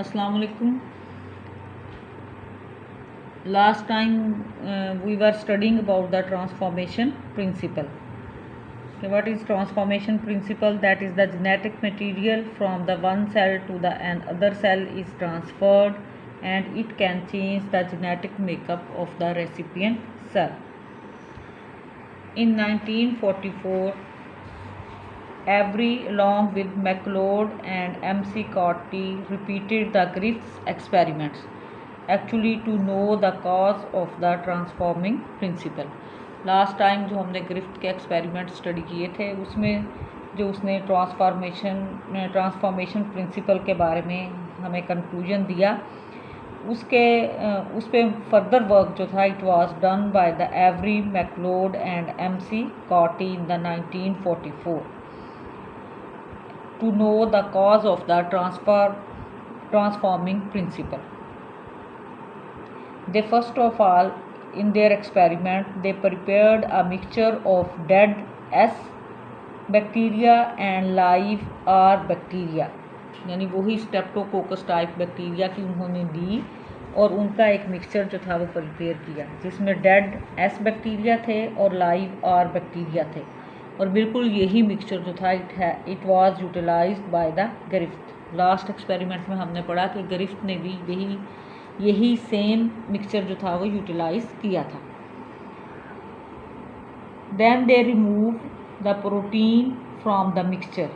Assalamu alaikum. Last time we were studying about the transformation principle. So what is transformation principle? That is the genetic material from the one cell to the another cell is transferred and it can change the genetic makeup of the recipient cell. In 1944, Avery, along with MacLeod and MC Corty, repeated the Griffith's experiments, actually to know the cause of the transforming principle. Last time जो हमने ग्रिफ्ट के experiment study किए थे उसमें जो उसने transformation principal के बारे में हमें कंक्लूजन दिया, उस पे फर्दर वर्क जो था it was done by the Avery, MacLeod and MC Carty in the 1944 to know the cause of the transforming principle. They first of all, in their experiment, they prepared a mixture of dead S bacteria and live R bacteria, यानी वही streptococcus type bacteria की उन्होंने ली और उनका एक mixture जो था वो प्रिपेयर किया जिसमें डेड S बैक्टीरिया थे और लाइव R बैक्टीरिया थे, और बिल्कुल यही मिक्सचर जो था it was utilized by the Griffith. Last experiment में हमने पढ़ा कि ग्रिफ्थ ने भी यही सेम मिक्सचर जो था वो यूटिलाइज किया था। Then they remove the protein from the mixture,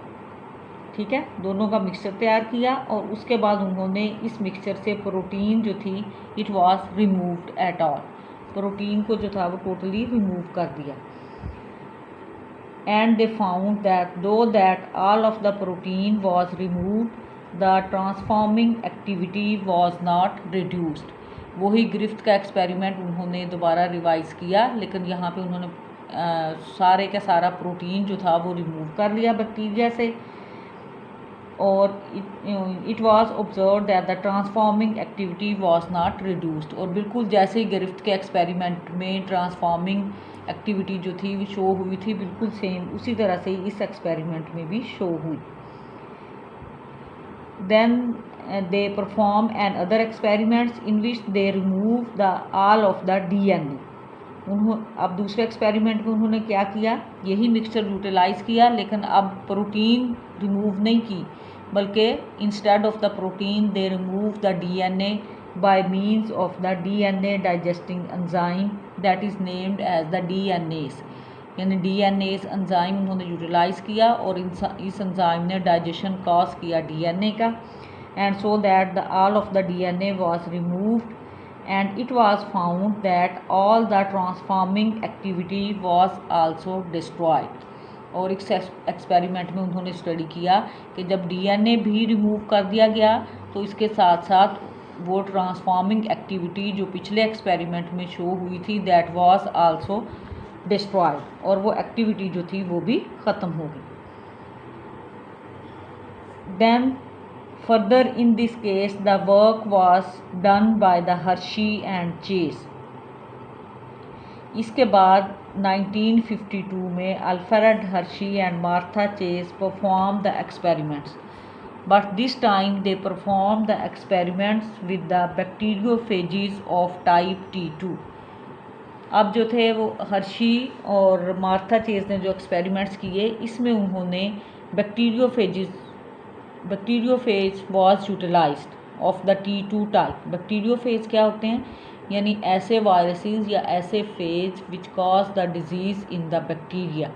ठीक है, दोनों का मिक्सचर तैयार किया और उसके बाद उन्होंने इस मिक्सचर से प्रोटीन जो थी it was removed at all, protein को जो था वो टोटली रिमूव कर दिया। And they found that though that all of the protein was removed, the transforming activity was not reduced. वही ग्रिफ्थ का एक्सपेरिमेंट उन्होंने दोबारा रिवाइज किया, लेकिन यहाँ पे उन्होंने सारे का सारा प्रोटीन जो था वो रिमूव कर लिया बैक्टीरिया से, और it was observe that the transforming activity was not reduced, और बिल्कुल जैसे ही ग्रिफ्थ के एक्सपेरिमेंट में ट्रांसफॉर्मिंग एक्टिविटी जो थी वो शो हुई थी, बिल्कुल सेम उसी तरह से इस एक्सपेरिमेंट में भी शो हुई। Then they perform and other experiments in which they remove the all of the DNA। अब दूसरे एक्सपेरिमेंट में उन्होंने क्या किया, यही मिक्सचर यूटिलाइज किया, लेकिन अब प्रोटीन रिमूव नहीं की, बल्कि instead of the protein they remove the DNA by means of the DNA digesting enzyme that is named as the DNase, यानी DNase एंजाइम उन्होंने यूटिलाइज किया और इस एंजाइम ने डाइजेशन कॉज किया DNA का, and so that the all of the DNA was removed and it was found that all the transforming activity was also destroyed। और इस एक्सपेरिमेंट में उन्होंने स्टडी किया कि जब DNA भी रिमूव कर दिया गया तो इसके साथ साथ वो ट्रांसफॉर्मिंग एक्टिविटी जो पिछले एक्सपेरिमेंट में शो हुई थी दैट वाज आल्सो डिस्ट्रॉयड, और वो एक्टिविटी जो थी वो भी ख़त्म हो गई। Then further in this case the work was done by the Hershey and Chase. इसके बाद 1952 में Alfred Hershey and Martha Chase perform the experiments, but this time they performed the experiments with the bacteriophages of type T2। अब जो थे वो Hershey और Martha chess ने जो एक्सपेरिमेंट्स किए इसमें उन्होंने bacteriophage was utilized of the T2 type. Bacteriophage क्या होते हैं, यानी ऐसे वायरसेस या ऐसे phage which cause the disease in the bacteria,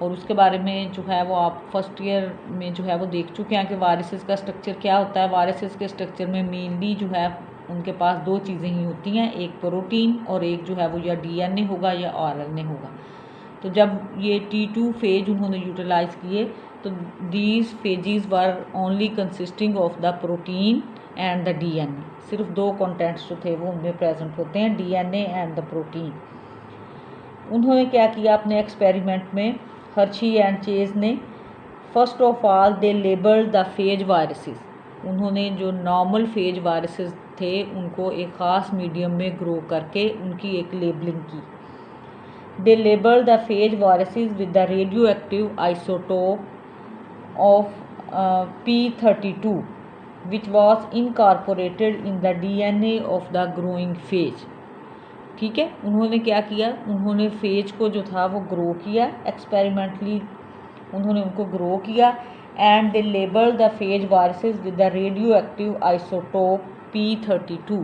और उसके बारे में जो है वो आप फर्स्ट ईयर में जो है वो देख चुके हैं कि वायरसेस का स्ट्रक्चर क्या होता है। वायरसेस के स्ट्रक्चर में मेनली जो है उनके पास दो चीज़ें ही होती हैं, एक प्रोटीन और एक जो है वो या DNA होगा या RNA होगा। तो जब ये T2 फेज उन्होंने यूटिलाइज किए तो these phases were only consisting of the protein and the DNA, सिर्फ दो कंटेंट्स जो थे वो उनमें प्रेजेंट होते हैं, DNA एंड द प्रोटीन। उन्होंने क्या किया अपने एक्सपेरिमेंट में, हर्शी एंड चेज ने, first of all they labelled the phage viruses. उन्होंने जो नॉर्मल फेज वायरसेस थे उनको एक ख़ास मीडियम में ग्रो करके उनकी एक लेबलिंग की। They labelled the phage viruses with the radio active isotope of P32 which was incorporated in the DNA of the growing phage. ठीक है, उन्होंने क्या किया, उन्होंने फेज को जो था वो ग्रो किया, एक्सपेरिमेंटली उन्होंने उनको ग्रो किया and they label the phage viruses with the radio active isotope P32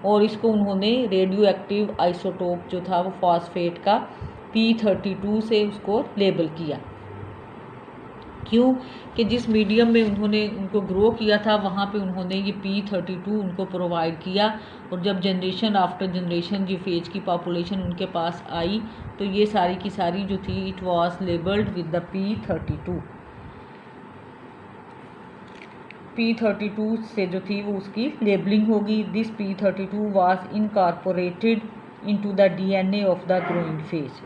और इसको उन्होंने रेडियो एक्टिव आइसोटोप जो था वो फॉस्फेट का P32 से उसको लेबल किया। क्यों कि जिस मीडियम में उन्होंने उनको ग्रो किया था वहाँ पे उन्होंने ये P32 उनको प्रोवाइड किया और जब जनरेशन आफ्टर जनरेशन ये फेज की पॉपुलेशन उनके पास आई तो ये सारी की सारी जो थी it was labelled with the P32 से जो थी वो उसकी लेबलिंग होगी। This P32 was incorporated into the DNA of the growing phage.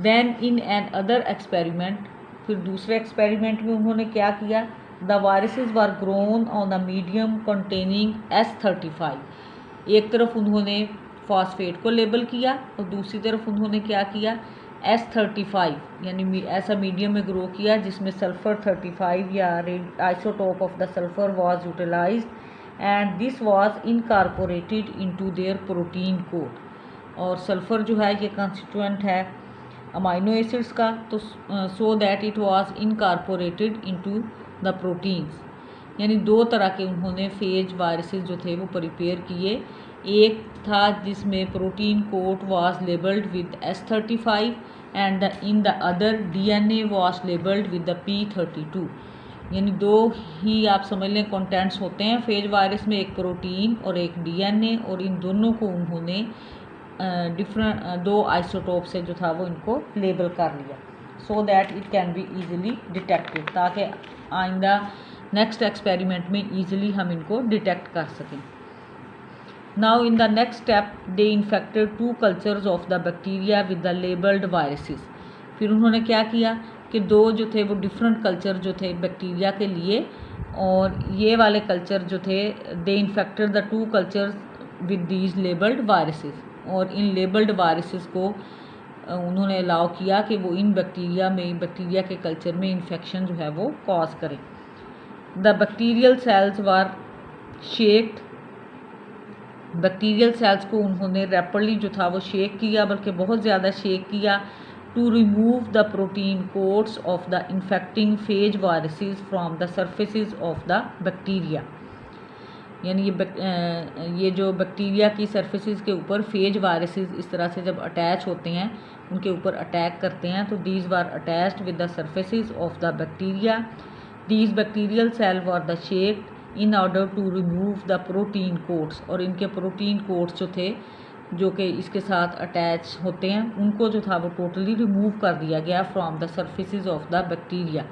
Then in an other experiment, फिर दूसरे एक्सपेरिमेंट में उन्होंने क्या किया, the viruses were grown on the medium containing S35। एक तरफ उन्होंने फॉस्फेट को लेबल किया और दूसरी तरफ उन्होंने क्या किया, S35 यानी ऐसा मीडियम में ग्रो किया जिसमें सल्फ़र 35 या isotope of the sulphur was utilized and this was incorporated into their protein coat. और सल्फ़र जो है ये कंस्टिट्यूएंट है अमाइनो एसिड्स का, तो so that it was incorporated into the proteins. यानी दो तरह के उन्होंने फेज वायरसेस जो थे वो प्रिपेयर किए। एक था जिसमें protein coat was labelled with S35 and in the other DNA was labelled with the P32। यानी दो ही आप समझ लें कंटेंट्स होते हैं फेज वायरस में, एक प्रोटीन और एक DNA, और इन दोनों को उन्होंने डिफरेंट दो आइसोटोप से जो था वो इनको लेबल कर लिया सो that it can be easily detected, ताकि आइंदा नेक्स्ट एक्सपेरिमेंट में ईजिली हम इनको डिटेक्ट कर सकें। Now in the next step they infected 2 cultures of the bacteria with the labelled viruses. फिर उन्होंने क्या किया कि दो जो थे वो डिफरेंट कल्चर जो थे बैक्टीरिया के लिए, और ये वाले कल्चर जो थे they infected the 2 cultures with these labelled viruses. और इन लेबल्ड वायरसेस को उन्होंने अलाउ किया कि वो इन बैक्टीरिया के कल्चर में इन्फेक्शन जो है वो कॉज करें। The bacterial cells were shaked, bacterial cells को उन्होंने रैपिडली जो था वो शेक किया, बल्कि बहुत ज़्यादा शेक किया, to remove the protein coats of the infecting phage viruses from the surfaces of the bacteria. यानी ये जो बैक्टीरिया की सर्फेसिस के ऊपर फेज वायरसेस इस तरह से जब अटैच होते हैं, उनके ऊपर अटैक करते हैं, तो these were attached with the surfaces of the bacteria. These bacterial cell were the shaked in order to remove the protein coats, और इनके प्रोटीन कोट्स जो थे जो कि इसके साथ अटैच होते हैं उनको जो था वो टोटली रिमूव कर दिया गया from the surfaces of the bacteria.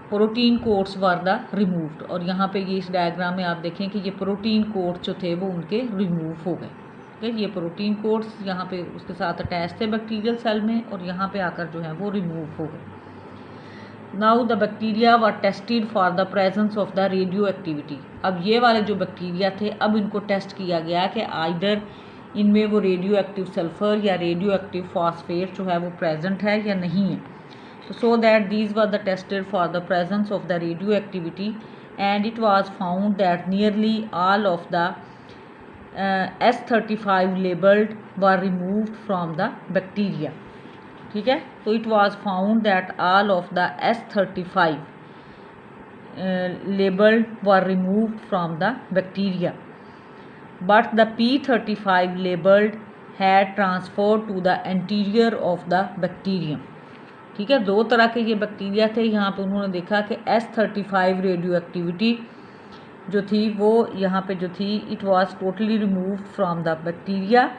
Protein quotes were the removed, और यहाँ पे ये इस डायग्राम में आप देखें कि ये प्रोटीन कोट्स जो थे वो उनके रिमूव हो गए। ठीक है, ये प्रोटीन कोट्स यहाँ पे उसके साथ अटैच थे बैक्टीरियल सेल में, और यहाँ पे आकर जो है वो रिमूव हो गए। Now the bacteria were tested for the presence of the radio activity. अब ये वाले जो बैक्टीरिया थे अब इनको टेस्ट किया गया कि आइदर इनमें वो रेडियो एक्टिव सल्फ़र या रेडियो एक्टिव फॉस्फेट जो है वो प्रेजेंट है या नहीं है। So that these were the tested for the presence of the radioactivity, and it was found that nearly all of the S35 labeled were removed from the bacteria. ठीक है, तो it was found that all of the S35 labeled were removed from the bacteria, but the P35 labeled had transferred to the interior of the bacterium. ठीक है, दो तरह के ये bacteria थे। यहाँ पे उन्होंने देखा कि S35 रेडियो एक्टिविटी जो थी वो यहाँ पे जो थी it was totally removed from the bacteria,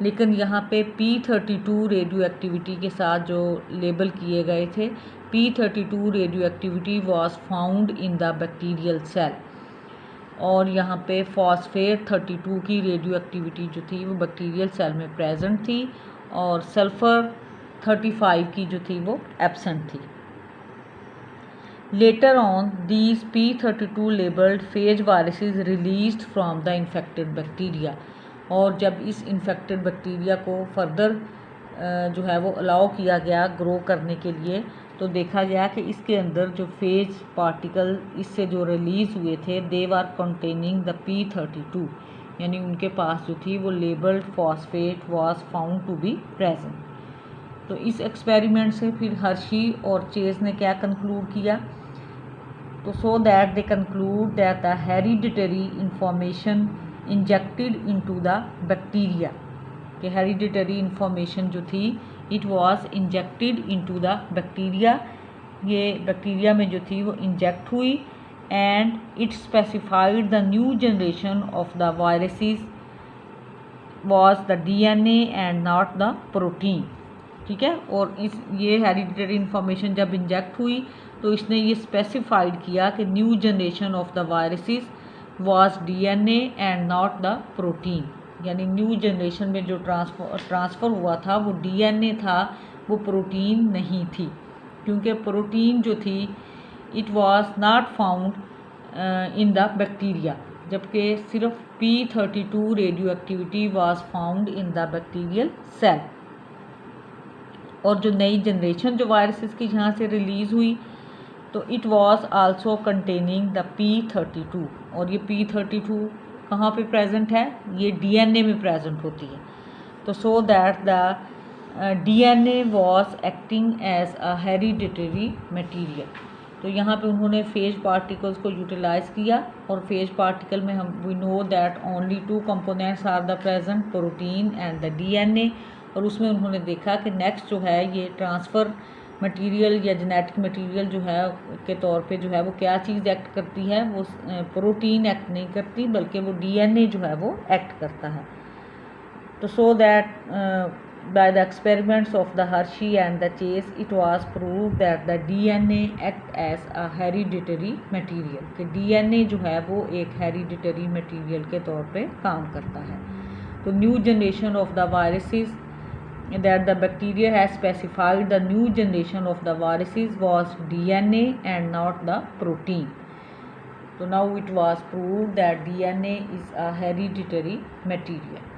लेकिन यहाँ पे P32 रेडियो एक्टिविटी के साथ जो लेबल किए गए थे P32 radio activity was found in the bacterial cell, और यहाँ पे फॉस्फेट 32 की रेडियो एक्टिविटी जो थी वो बैक्टीरियल सेल में प्रेजेंट थी, और सल्फ़र 35 की जो थी वो एब्सेंट थी। Later on these P32 labelled phase viruses released from the infected bacteria, और जब इस इन्फेक्टेड बैक्टीरिया को फर्दर जो है वो अलाउ किया गया ग्रो करने के लिए, तो देखा गया कि इसके अंदर जो फेज पार्टिकल इससे जो रिलीज़ हुए थे they are containing the P32, यानी उनके पास जो थी वो labelled phosphate was found to be present. तो इस एक्सपेरिमेंट से फिर हर्शी और चेज ने क्या कंक्लूड किया, तो so that they conclude that the hereditary information injected into the bacteria, कि हेरिडिटरी इंफॉर्मेशन जो थी it was injected into the bacteria, ये बैक्टीरिया में जो थी वो इंजेक्ट हुई, and it specified the new generation of the viruses was the DNA and not the protein. ठीक है, और इस ये हेरिडिटरी इंफॉर्मेशन जब इंजेक्ट हुई तो इसने ये स्पेसिफाइड किया कि new generation of the viruses was DNA and not the protein, यानी न्यू जनरेशन में जो ट्रांसफ़र हुआ था वो DNA था, वो प्रोटीन नहीं थी, क्योंकि प्रोटीन जो थी it was not found in the bacteria, जबकि सिर्फ P32 radio activity was found in the bacterial cell. और जो नई जनरेशन जो वायरसेस की यहाँ से रिलीज़ हुई तो it was also containing the P32, और ये P32 कहाँ पे प्रेजेंट है, ये DNA में प्रेजेंट होती है। तो so that the DNA was acting as a hereditary material. तो यहाँ पे उन्होंने फेज पार्टिकल्स को यूटिलाइज़ किया, और फेज पार्टिकल में हम we know that only 2 components are the present, protein and the DNA। और उसमें उन्होंने देखा कि नेक्स्ट जो है ये ट्रांसफ़र मटेरियल या जेनेटिक मटेरियल जो है के तौर पे जो है वो क्या चीज़ एक्ट करती है, वो प्रोटीन एक्ट नहीं करती बल्कि वो DNA जो है वो एक्ट करता है। तो so that by the experiments of the Hershey and the Chase it was prove that the DNA act as a hereditary material, कि DNA जो है वो एक हेरिडिटरी मटेरियल के तौर पे काम करता है। तो new generation of the viruses that the bacteria has specified the new generation of the viruses was DNA and not the protein. So now it was proved that DNA is a hereditary material.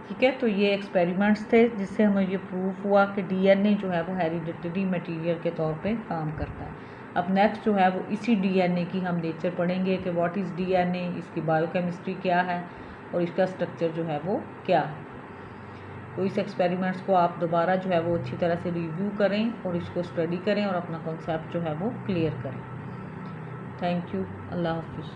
ठीक है, तो ये experiments थे जिससे हमें ये proof हुआ कि DNA जो है वो हेरिडिटरी मटेरियल के तौर पे काम करता है। अब नेक्स्ट जो है वो इसी DNA की हम नेचर पढ़ेंगे कि व्हाट इज़ DNA, इसकी बायोकेमिस्ट्री क्या है और इसका स्ट्रक्चर जो है वो क्या है। तो इस एक्सपेरिमेंट्स को आप दोबारा जो है वो अच्छी तरह से रिव्यू करें और इसको स्टडी करें और अपना कॉन्सेप्ट जो है वो क्लियर करें। थैंक यू, अल्लाह हाफिज़।